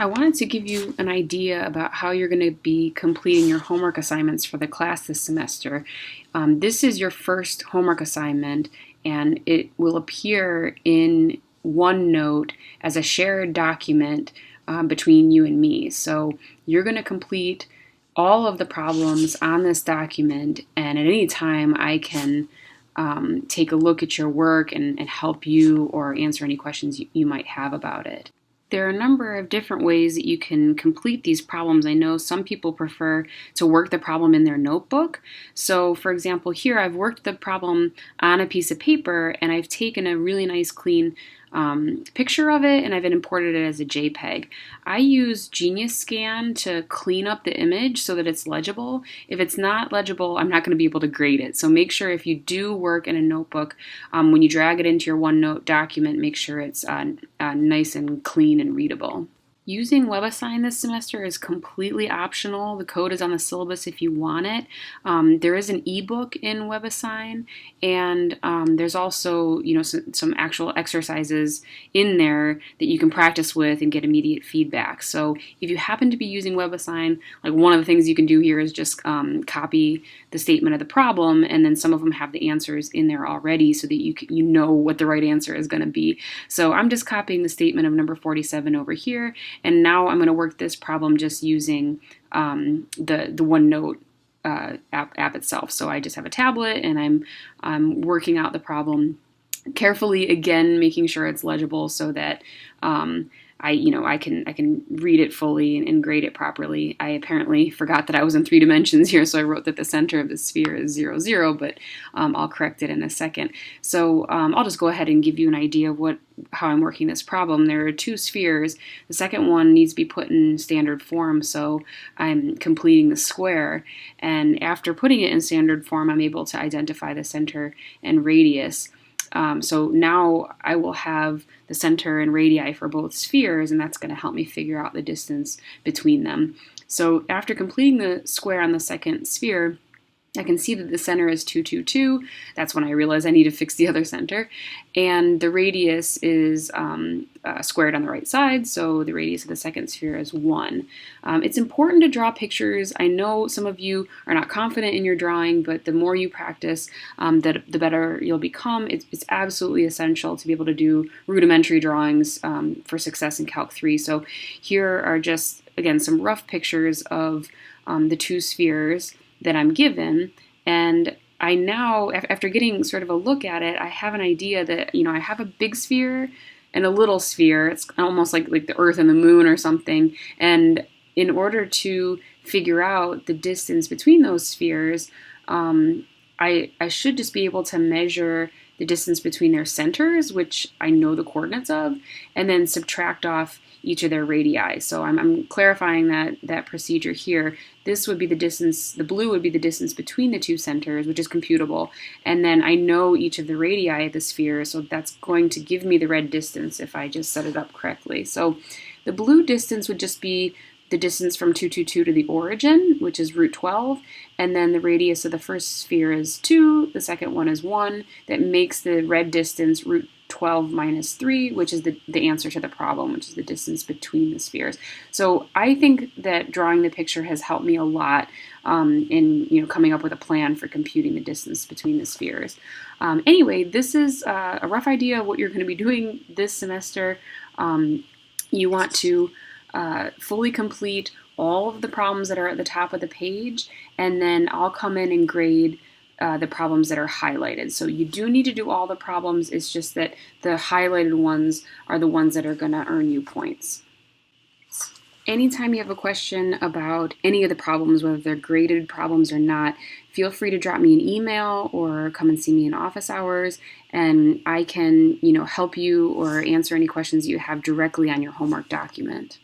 I wanted to give you an idea about how you're going to be completing your homework assignments for the class this semester. This is your first homework assignment, and it will appear in OneNote as a shared document between you and me. So you're going to complete all of the problems on this document, and at any time I can take a look at your work and help you or answer any questions you might have about it. There are a number of different ways that you can complete these problems. I know some people prefer to work the problem in their notebook. So for example, here I've worked the problem on a piece of paper and I've taken a really nice clean picture of it and I've imported it as a JPEG. I use Genius Scan to clean up the image so that it's legible. If it's not legible, I'm not going to be able to grade it. So make sure if you do work in a notebook, when you drag it into your OneNote document, make sure it's nice and clean and readable. Using WebAssign this semester is completely optional. The code is on the syllabus if you want it. There is an ebook in WebAssign, and there's also some actual exercises in there that you can practice with and get immediate feedback. So if you happen to be using WebAssign, like one of the things you can do here is just copy the statement of the problem, and then some of them have the answers in there already so that you know what the right answer is going to be. So I'm just copying the statement of number 47 over here. And now I'm going to work this problem just using the OneNote app itself. So I just have a tablet and I'm working out the problem carefully, again making sure it's legible so that I can read it fully and grade it properly. I apparently forgot that I was in 3 dimensions here, so I wrote that the center of the sphere is 0, 0, but I'll correct it in a second. So I'll just go ahead and give you an idea of how I'm working this problem. There are 2 spheres. The second one needs to be put in standard form, so I'm completing the square. And after putting it in standard form, I'm able to identify the center and radius. So now I will have the center and radii for both spheres, and that's going to help me figure out the distance between them. So after completing the square on the second sphere, I can see that the center is 2, 2, 2. That's when I realize I need to fix the other center. And the radius is squared on the right side, so the radius of the second sphere is 1. It's important to draw pictures. I know some of you are not confident in your drawing, but the more you practice, the better you'll become. It's absolutely essential to be able to do rudimentary drawings for success in Calc 3. So here are just, again, some rough pictures of the 2 spheres that I'm given, and I now, after getting sort of a look at it, I have an idea that, I have a big sphere and a little sphere. It's almost like the Earth and the Moon or something, and in order to figure out the distance between those spheres, I should just be able to measure the distance between their centers, which I know the coordinates of, and then subtract off each of their radii. So I'm clarifying that procedure here. This would be the distance, the blue would be the distance between the 2 centers, which is computable. And then I know each of the radii of the sphere, so that's going to give me the red distance if I just set it up correctly. So the blue distance would just be the distance from 2, 2, 2 to the origin, which is root 12, and then the radius of the first sphere is 2, the second one is 1. That makes the red distance root 12 minus 3, which is the answer to the problem, which is the distance between the spheres. So I think that drawing the picture has helped me a lot in coming up with a plan for computing the distance between the spheres. Anyway, this is a rough idea of what you're going to be doing this semester. You want to fully complete all of the problems that are at the top of the page, and then I'll come in and grade the problems that are highlighted. So you do need to do all the problems. It's just that the highlighted ones are the ones that are going to earn you points. Anytime you have a question about any of the problems, whether they're graded problems or not, feel free to drop me an email or come and see me in office hours, and I can help you or answer any questions you have directly on your homework document.